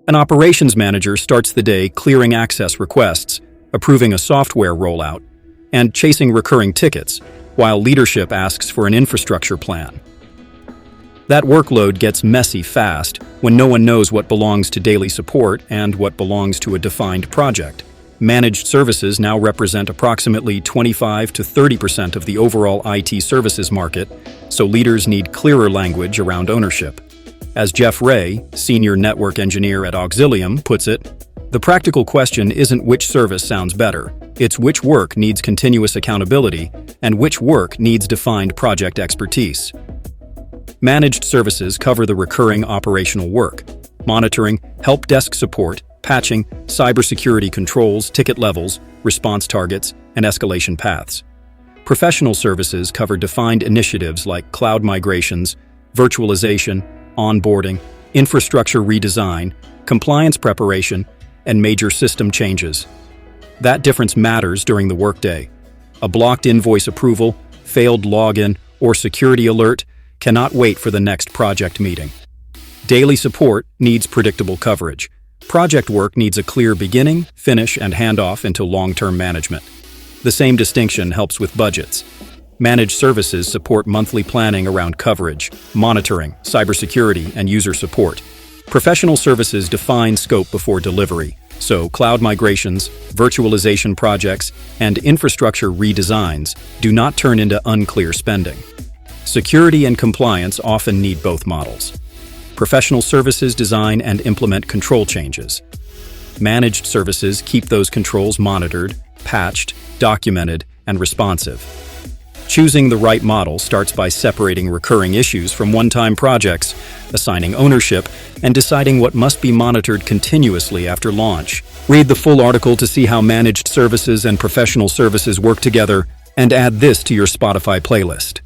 An operations manager starts the day clearing access requests, approving a software rollout, and chasing recurring tickets, while leadership asks for an infrastructure plan. That workload gets messy fast when no one knows what belongs to daily support and what belongs to a defined project. Managed services now represent approximately 25 to 30% of the overall IT services market, so leaders need clearer language around ownership. As Jeff Ray, senior network engineer at Auxilium, puts it, the practical question isn't which service sounds better, it's which work needs continuous accountability and which work needs defined project expertise. Managed services cover the recurring operational work: monitoring, help desk support, patching, cybersecurity controls, ticket levels, response targets, and escalation paths. Professional services cover defined initiatives like cloud migrations, virtualization, onboarding, infrastructure redesign, compliance preparation, and major system changes. That difference matters during the workday. A blocked invoice approval, failed login, or security alert cannot wait for the next project meeting. Daily support needs predictable coverage. Project work needs a clear beginning, finish, and handoff into long-term management. The same distinction helps with budgets. Managed services support monthly planning around coverage, monitoring, cybersecurity, and user support. Professional services define scope before delivery, so cloud migrations, virtualization projects, and infrastructure redesigns do not turn into unclear spending. Security and compliance often need both models. Professional services design and implement control changes. Managed services keep those controls monitored, patched, documented, and responsive. Choosing the right model starts by separating recurring issues from one-time projects, assigning ownership, and deciding what must be monitored continuously after launch. Read the full article to see how managed services and professional services work together, and add this to your Spotify playlist.